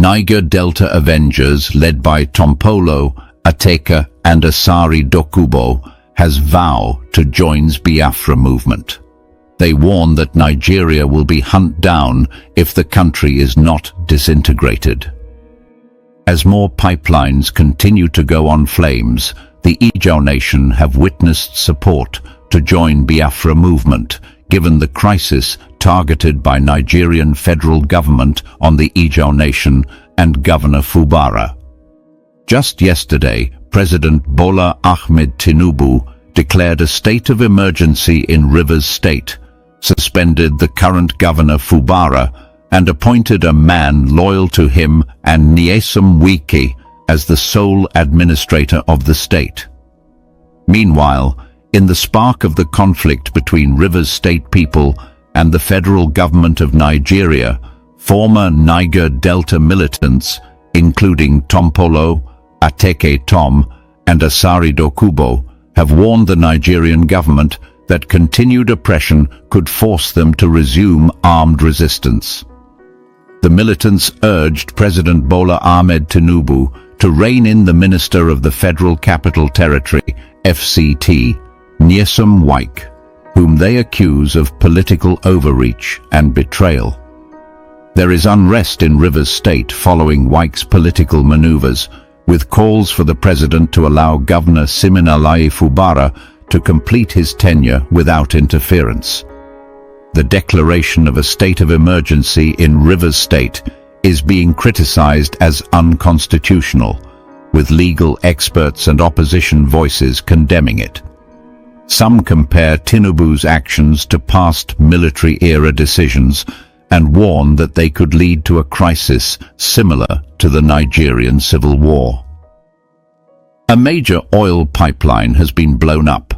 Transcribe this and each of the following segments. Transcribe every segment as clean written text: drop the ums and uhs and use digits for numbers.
Niger Delta Avengers, led by Tompolo, Ateka and Asari Dokubo, has vowed to join Biafra movement. They warn that Nigeria will be hunted down if the country is not disintegrated. As more pipelines continue to go on flames, the Ijaw nation have witnessed support to join Biafra movement, given the crisis targeted by Nigerian federal government on the Ijaw nation and Governor Fubara. Just yesterday, President Bola Ahmed Tinubu declared a state of emergency in Rivers State, suspended the current Governor Fubara, and appointed a man loyal to him and Nyesom Wike as the sole administrator of the state. Meanwhile, in the spark of the conflict between Rivers State people and the federal government of Nigeria, former Niger Delta militants, including Tompolo, Ateke Tom, and Asari Dokubo, have warned the Nigerian government that continued oppression could force them to resume armed resistance. The militants urged President Bola Ahmed Tinubu to rein in the Minister of the Federal Capital Territory, FCT, Nyesom Wike, whom they accuse of political overreach and betrayal. There is unrest in Rivers State following Wike's political maneuvers, with calls for the president to allow Governor Siminalayi Fubara to complete his tenure without interference. The declaration of a state of emergency in Rivers State is being criticized as unconstitutional, with legal experts and opposition voices condemning it. Some compare Tinubu's actions to past military-era decisions and warn that they could lead to a crisis similar to the Nigerian Civil War. A major oil pipeline has been blown up,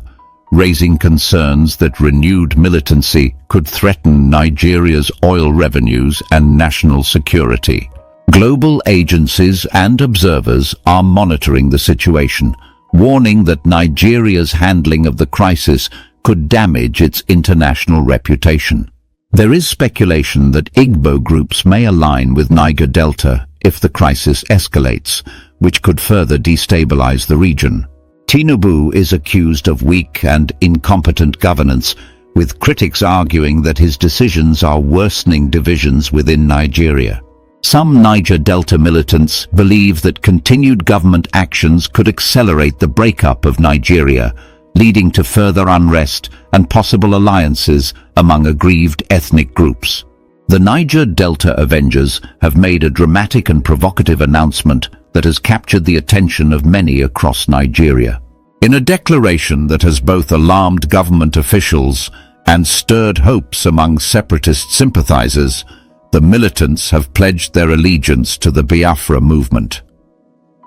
raising concerns that renewed militancy could threaten Nigeria's oil revenues and national security. Global agencies and observers are monitoring the situation, warning that Nigeria's handling of the crisis could damage its international reputation. There is speculation that Igbo groups may align with Niger Delta if the crisis escalates, which could further destabilize the region. Tinubu is accused of weak and incompetent governance, with critics arguing that his decisions are worsening divisions within Nigeria. Some Niger Delta militants believe that continued government actions could accelerate the breakup of Nigeria, leading to further unrest and possible alliances among aggrieved ethnic groups. The Niger Delta Avengers have made a dramatic and provocative announcement that has captured the attention of many across Nigeria. In a declaration that has both alarmed government officials and stirred hopes among separatist sympathizers, the militants have pledged their allegiance to the Biafra movement.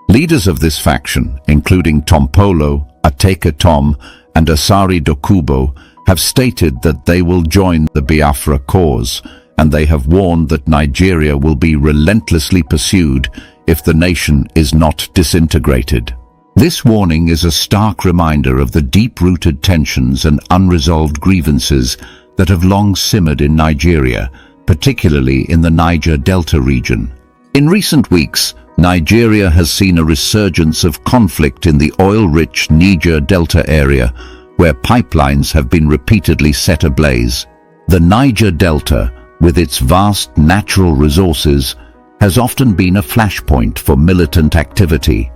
Leaders of this faction, including Tompolo, Ateka Tom, and Asari Dokubo, have stated that they will join the Biafra cause, and they have warned that Nigeria will be relentlessly pursued if the nation is not disintegrated. This warning is a stark reminder of the deep-rooted tensions and unresolved grievances that have long simmered in Nigeria, particularly in the Niger Delta region. In recent weeks, Nigeria has seen a resurgence of conflict in the oil-rich Niger Delta area, where pipelines have been repeatedly set ablaze. The Niger Delta, with its vast natural resources, has often been a flashpoint for militant activity,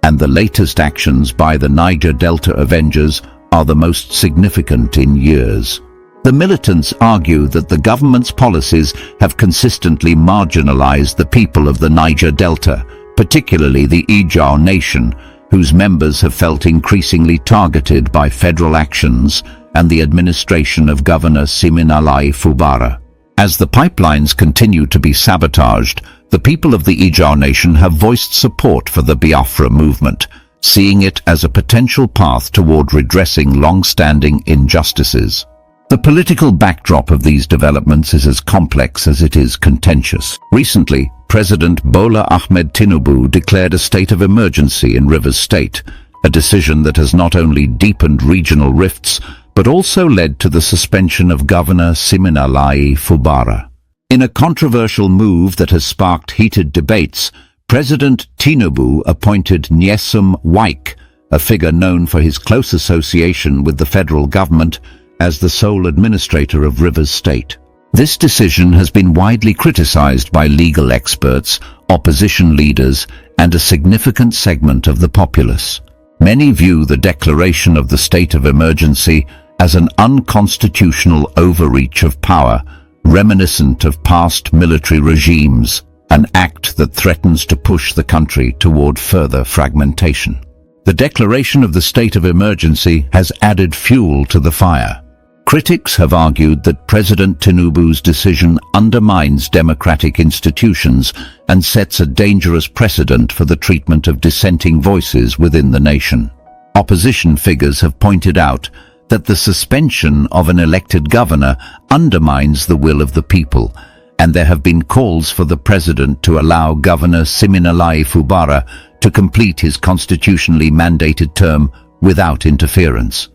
and the latest actions by the Niger Delta Avengers are the most significant in years. The militants argue that the government's policies have consistently marginalized the people of the Niger Delta, particularly the Ijaw nation, whose members have felt increasingly targeted by federal actions and the administration of Governor Siminalayi Fubara. As the pipelines continue to be sabotaged, the people of the Ijaw nation have voiced support for the Biafra movement, seeing it as a potential path toward redressing long-standing injustices. The political backdrop of these developments is as complex as it is contentious. Recently, President Bola Ahmed Tinubu declared a state of emergency in Rivers State, a decision that has not only deepened regional rifts, but also led to the suspension of Governor Siminalayi Fubara. In a controversial move that has sparked heated debates, President Tinubu appointed Nyesom Wike, a figure known for his close association with the federal government, as the sole administrator of Rivers State. This decision has been widely criticized by legal experts, opposition leaders, and a significant segment of the populace. Many view the declaration of the state of emergency as an unconstitutional overreach of power, reminiscent of past military regimes, an act that threatens to push the country toward further fragmentation. The declaration of the state of emergency has added fuel to the fire. Critics have argued that President Tinubu's decision undermines democratic institutions and sets a dangerous precedent for the treatment of dissenting voices within the nation. Opposition figures have pointed out that the suspension of an elected governor undermines the will of the people, and there have been calls for the president to allow Governor Siminalayi Fubara to complete his constitutionally mandated term without interference.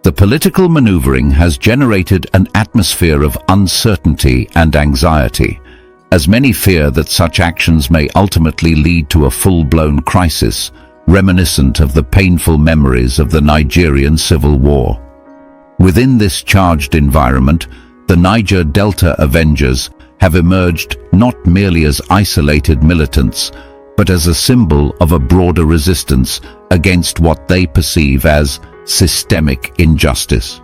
The political maneuvering has generated an atmosphere of uncertainty and anxiety, as many fear that such actions may ultimately lead to a full-blown crisis, reminiscent of the painful memories of the Nigerian Civil War. Within this charged environment, the Niger Delta Avengers have emerged not merely as isolated militants, but as a symbol of a broader resistance against what they perceive as systemic injustice.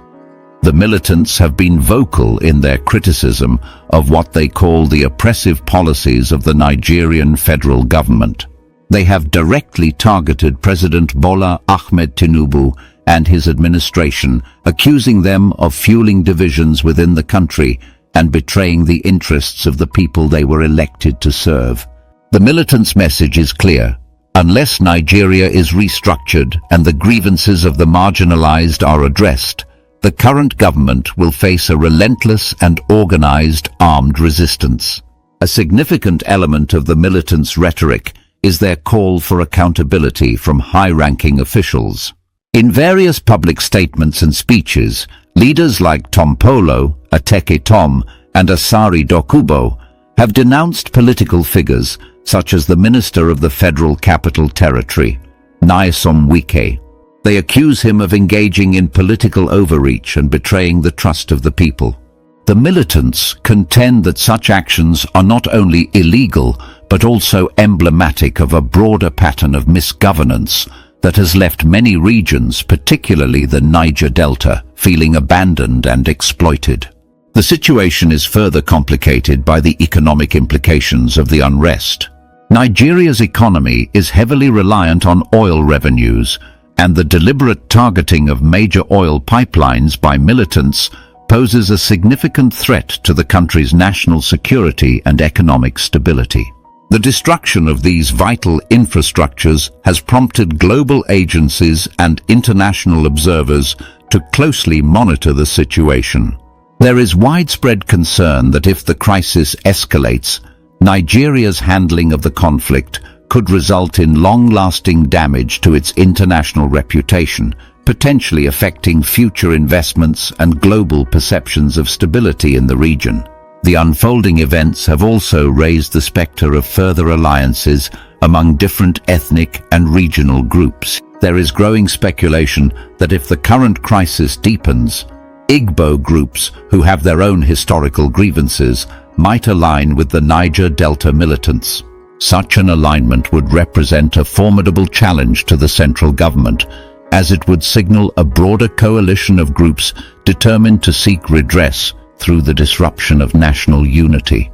The militants have been vocal in their criticism of what they call the oppressive policies of the Nigerian federal government. They have directly targeted President Bola Ahmed Tinubu and his administration, accusing them of fueling divisions within the country and betraying the interests of the people they were elected to serve. The militants' message is clear. Unless Nigeria is restructured and the grievances of the marginalized are addressed, the current government will face a relentless and organized armed resistance. A significant element of the militants' rhetoric is their call for accountability from high-ranking officials. In various public statements and speeches, leaders like Tompolo, Ateke Tom, and Asari Dokubo have denounced political figures such as the Minister of the Federal Capital Territory, Nyesom Wike. They accuse him of engaging in political overreach and betraying the trust of the people. The militants contend that such actions are not only illegal, but also emblematic of a broader pattern of misgovernance that has left many regions, particularly the Niger Delta, feeling abandoned and exploited. The situation is further complicated by the economic implications of the unrest. Nigeria's economy is heavily reliant on oil revenues, and the deliberate targeting of major oil pipelines by militants poses a significant threat to the country's national security and economic stability. The destruction of these vital infrastructures has prompted global agencies and international observers to closely monitor the situation. There is widespread concern that if the crisis escalates, Nigeria's handling of the conflict could result in long-lasting damage to its international reputation, potentially affecting future investments and global perceptions of stability in the region. The unfolding events have also raised the specter of further alliances among different ethnic and regional groups. There is growing speculation that if the current crisis deepens, Igbo groups who have their own historical grievances might align with the Niger Delta militants. Such an alignment would represent a formidable challenge to the central government, as it would signal a broader coalition of groups determined to seek redress through the disruption of national unity.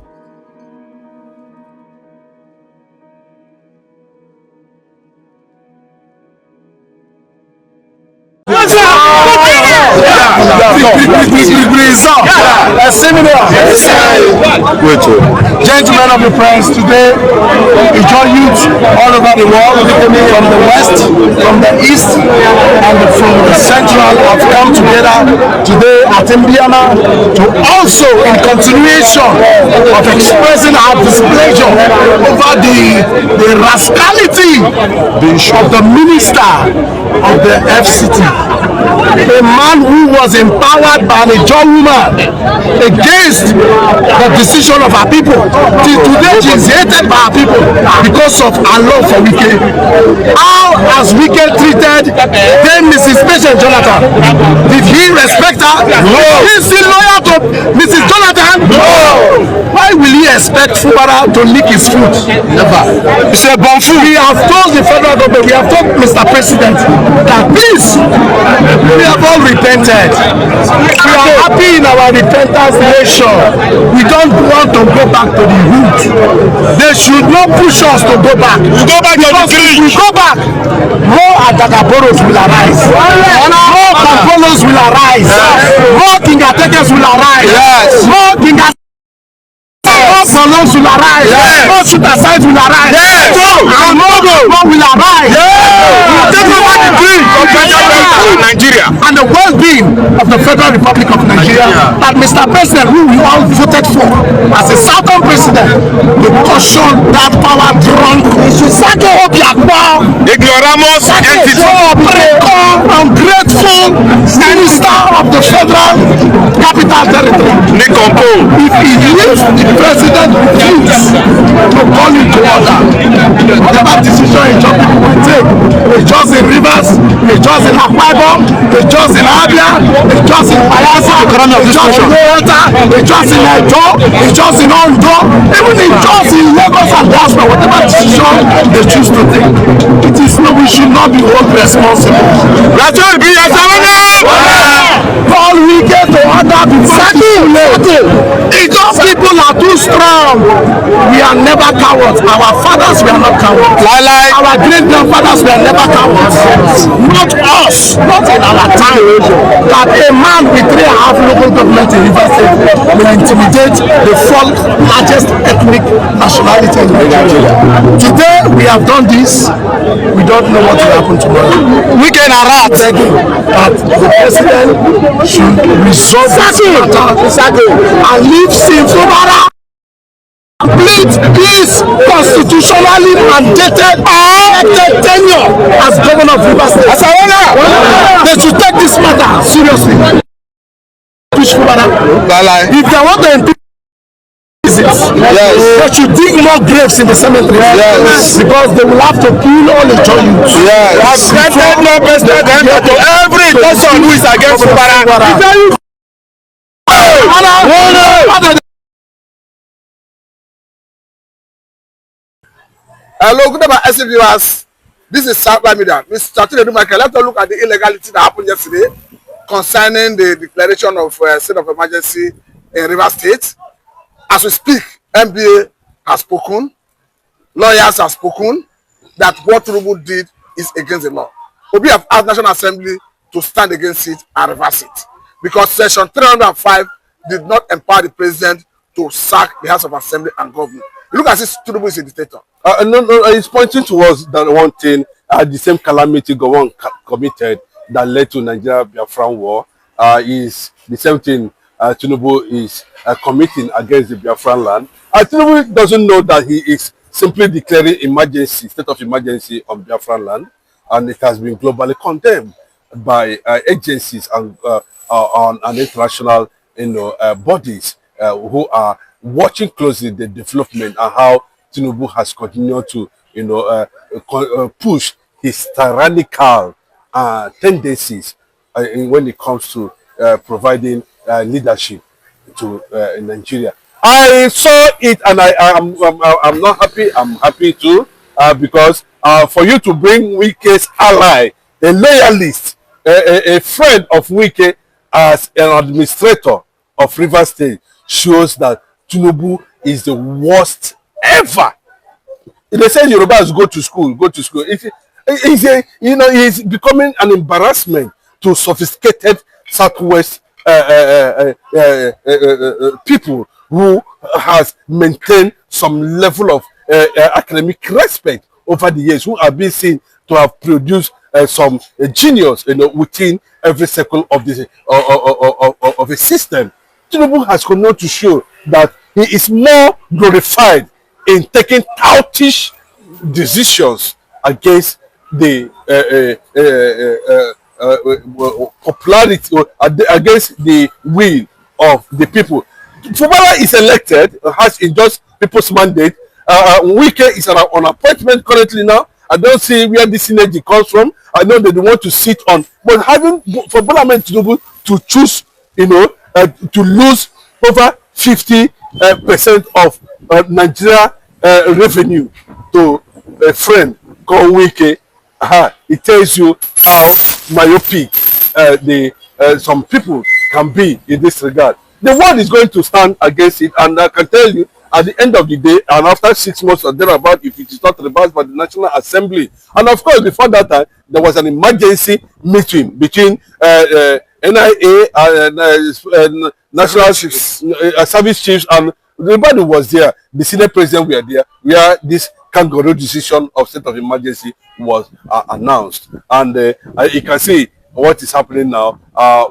Gentlemen of the press, today we join youth all over the world, from the west, from the east, and from the central have come together today at Indiana to also, in continuation of expressing our displeasure over the rascality of the minister of the FCT, a man who was empowered by a young woman against the decision of our people. Till today, she is hated by our people because of our love for Wike. How has Wike treated then Mrs. Patient Jonathan? Did he respect her? No. Is he loyal to Mrs. Jonathan? No. Why will he expect Fubara to lick his foot? Never. It's a bomb food. We have told the federal government, we have told Mr. President that please, we have all repented. We are happy in our repentance nation. We don't want to go back to the root. They should not push us to go back. We go back to the green. We go back. More Adagaboros will arise. More Kampolos will arise. More Kingatekes will arise. More Kingatekes will arise. More Shutasides will arise. And more will arise. We will take over the green of Nigeria and the well-being of the Federal Republic of Nigeria. That Mr. President, who we all voted for as a Southern president, to caution that power drunk, ignoramus, ungrateful minister of the Federal Capital Territory. If he leaves the president refuse to call him to order, whatever decision he will take, it's just in Rivers, it's just in Akwa Ibom, it's just in Abia, it's just in Bayelsa, it's just in Delta, it's just in Edo, it's just in Ondo, even in just in Lagos and Biafra, whatever decision they choose to take, it is no, we should not be held responsible. That's all. Be a Paul, we get to order before too late. It's just people are too strong. We are never cowards. Our fathers were not cowards. Our great grandfathers were never cowards. Not us, not in our time. That a man with 3.5 local government in Rivers State will intimidate the fourth largest ethnic nationality in Nigeria. Today we have done this. We don't know what will happen tomorrow. We can rat begging that the president should resolve this matter and leave Fubara complete his constitutionally mandated elected tenure as governor of Rivers State. They should take this matter seriously. If they want to impeach, they should dig more graves in the cemetery. Because they will have to kill all the youths. I've granted no president to every person who is against Fubara. Hello, good morning, SC viewers. This is South Media. Mr. Chinedu Michael. Let's look at the illegality that happened yesterday concerning the declaration of state of emergency in Rivers State. As we speak, MBA has spoken, lawyers have spoken that what Tinubu did is against the law. We have asked National Assembly to stand against it and reverse it because Section 305 did not empower the president to sack the House of Assembly and government. Look at this, Tinubu is a dictator. No, it's pointing towards that one thing, the same calamity Gowon committed that led to Nigeria Biafra war is the same thing Tinubu is committing against the Biafran land. Tinubu doesn't know that he is simply declaring emergency, state of emergency on Biafran land, and it has been globally condemned by agencies and international bodies who are watching closely the development and how Tinubu has continued to push his tyrannical tendencies when it comes to providing leadership to Nigeria. I saw it and I'm not happy. I'm happy too because for you to bring Wike's ally, a loyalist, a friend of Wike as an administrator of Rivers State shows that Tinubu is the worst ever. They say Yorubas go to school. He's becoming an embarrassment to sophisticated Southwest people who has maintained some level of academic respect over the years, who have been seen to have produced some genius, within every circle of this of a system. Tinubu has continued to show that he is more glorified in taking toutish decisions against the popularity, or against the will of the people. Fubara is elected, has endorsed people's mandate. Wike is on appointment currently now. I don't see where this synergy comes from. I know that they want to sit on, but having for Bola Ahmed Tinubu to choose, to lose over 50% of Nigeria revenue to a friend called Wike, it tells you how myopic some people can be in this regard. The world is going to stand against it, and I can tell you, at the end of the day, and after 6 months or thereabout, if it is not reversed by the National Assembly, and of course before that time, there was an emergency meeting between NIA and National Service Chiefs, and everybody was there. The Senate President were there, where this kangaroo decision of state of emergency was announced. And you can see what is happening now,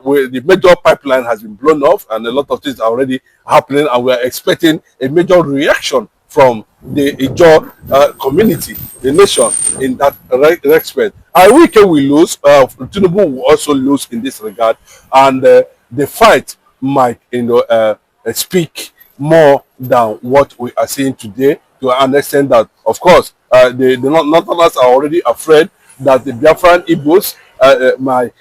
where the major pipeline has been blown off, and a lot of things are already happening, and we are expecting a major reaction from the Ijaw community, the nation, in that respect. Wike will lose, Tinubu will also lose in this regard, and the fight might, speak more than what we are seeing today, to understand that, of course, the Northerners are already afraid that the Biafran Igbos might,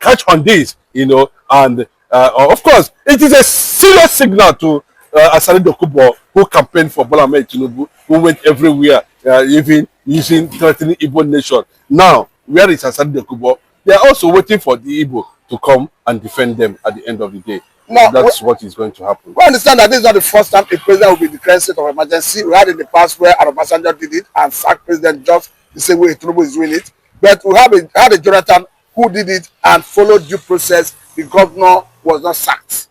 catch on this, and of course, it is a serious signal to Asari Dokubo, who campaigned for Bola Ahmed Tinubu, who went everywhere, even using threatening Igbo nation. Now, where is Asari Dokubo? They are also waiting for the Igbo to come and defend them at the end of the day. Now, that's what is going to happen. We understand that this is not the first time a president will be declared state of emergency. We had in the past where Obasanjo did it and sacked president just the same way Tinubu is doing it. But we had a Jonathan who did it and followed due process. The governor was not sacked.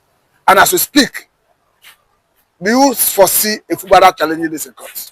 And as we speak, do you foresee if Fubara challenging this in court?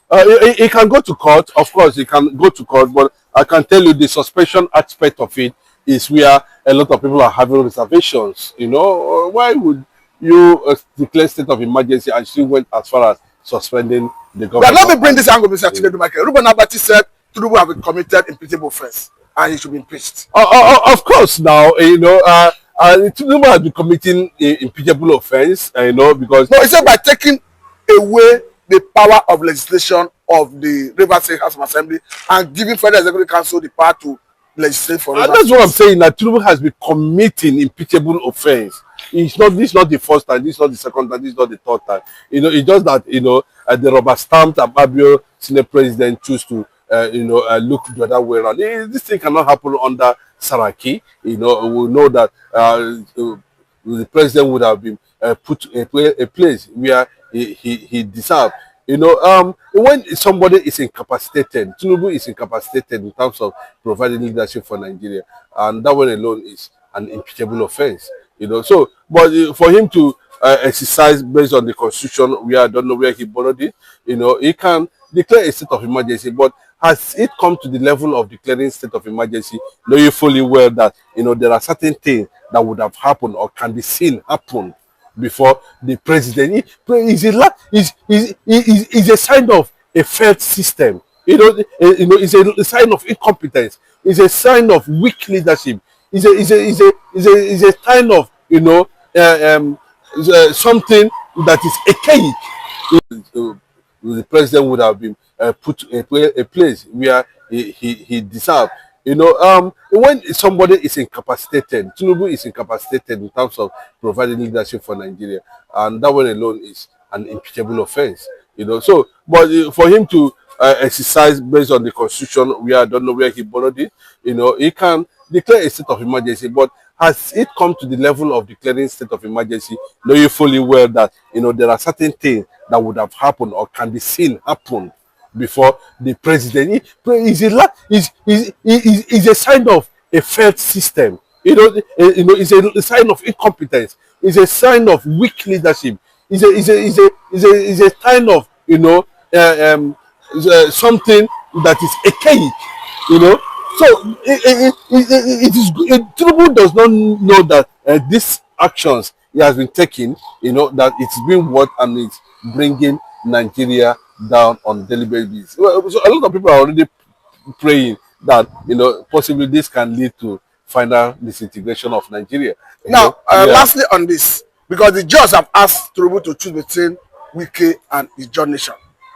He can go to court. Of course, he can go to court. But I can tell you the suspension aspect of it is where a lot of people are having reservations. Why would you declare state of emergency and still went as far as suspending the government? But let me bring this angle, Mr. Chinedu Michael. Ruben Abati said Tinubu have committed impeachable offense and he should be impeached. Of course, now, Tinubu has been committing impeachable offense, because... No, he said by taking away the power of legislation of the Rivers State House of Assembly and giving Federal Executive Council the power to legislate for Rivers. That's what I'm saying, that Tinubu has been committing impeachable offense. This is not the first time, this is not the second time, this is not the third time. It's just that, the rubber stamped Ababio Senate President choose to look the other way around. This thing cannot happen under Saraki. We know that the president would have been put a place where he deserved. When somebody is incapacitated, Tinubu is incapacitated in terms of providing leadership for Nigeria, and that one alone is an impeachable offense. So, but for him to exercise based on the constitution, I don't know where he borrowed it. He can declare a state of emergency, but has it come to the level of declaring state of emergency, knowing fully well that there are certain things that would have happened or can be seen happen before the president is a sign of a failed system. It's a sign of incompetence. It's a sign of weak leadership. It's a sign of something that is archaic. The president would have been put a place where he deserved. When somebody is incapacitated, Tinubu is incapacitated in terms of providing leadership for Nigeria, and that one alone is an impeachable offense. So, but for him to exercise based on the constitution, I don't know where he borrowed it. He can declare a state of emergency, but has it come to the level of declaring state of emergency, knowing fully well that there are certain things that would have happened or can be seen happen before the president is a sign of a failed system. It's a sign of incompetence. It's a sign of weak leadership. It's a sign of something that is archaic. So Tinubu does not know that these actions he has been taking, that it's been what and it's bringing Nigeria down on daily basis. Well, so a lot of people are already praying that possibly this can lead to final disintegration of Nigeria. Now, lastly on this, because the judge have asked Tinubu to choose between Wike and the John Nation.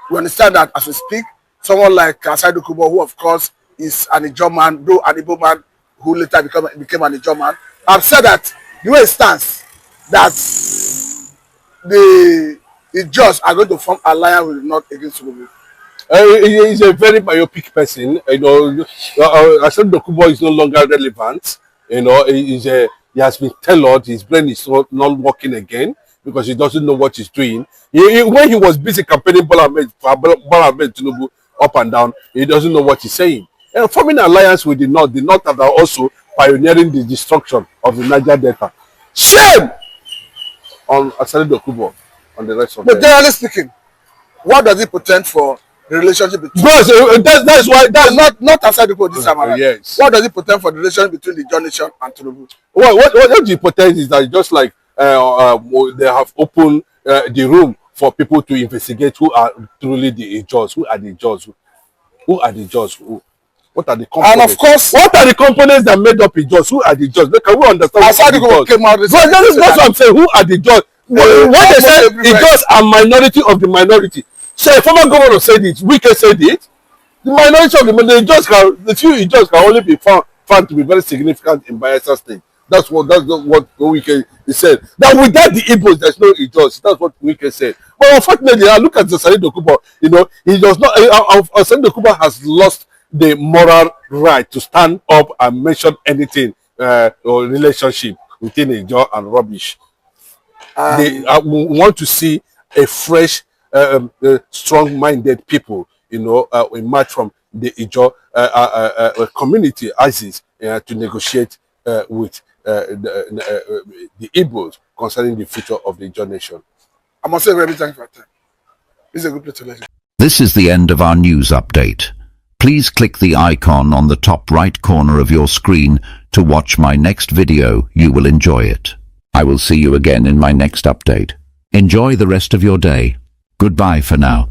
We understand that as we speak, someone like Asari Dokubo, who of course is an Ijaw man, though an Igbo man, who later became an Ijaw man, have said that the way it stands, that the judges are going to form alliance with the North against Tinubu. He's a very myopic person. Asari Dokubo is no longer relevant. He has been tailored. His brain is not working again because he doesn't know what he's doing. When he was busy campaigning Bola Ahmed Tinubu up and down, he doesn't know what he's saying. And forming an alliance with the North are also pioneering the destruction of the Niger Delta. Shame on Asari Dokubo and the rest of them. But generally speaking, what does it portend for the relationship between? Because that's why not Asari Dokubo this time around. Yes. What does it portend for the relationship between the John Nation and Tinubu? What it portends is that just like they have opened the room for people to investigate who are truly the Ijaws, who are the Ijaws, who are the Ijaws, what are the components? And of course, what are the components that made up Ijaws? Who are the Ijaws? Can we understand? Asari Dokubo came out. That's what I'm saying. Who are the Ijaws? When they say Ijaws are minority of the minority, so a former governor said it, Wike said it. The minority of the few Ijaws can only be found to be very significant in Bayelsa State. That's what Wike said. That without the Igbos, there's no Ijaws. That's what Wike said. But unfortunately, I look at Asari Dokubo. He does not. Asari Dokubo has lost the moral right to stand up and mention anything or relationship within Ijaw and rubbish. They want to see a fresh, strong-minded people, emerge from the Ijaw community, ISIS, to negotiate with the Igbos concerning the future of the Ijaw nation. I must say very thank you for your time. This is a good place to let you. This is the end of our news update. Please click the icon on the top right corner of your screen to watch my next video. You will enjoy it. I will see you again in my next update. Enjoy the rest of your day. Goodbye for now.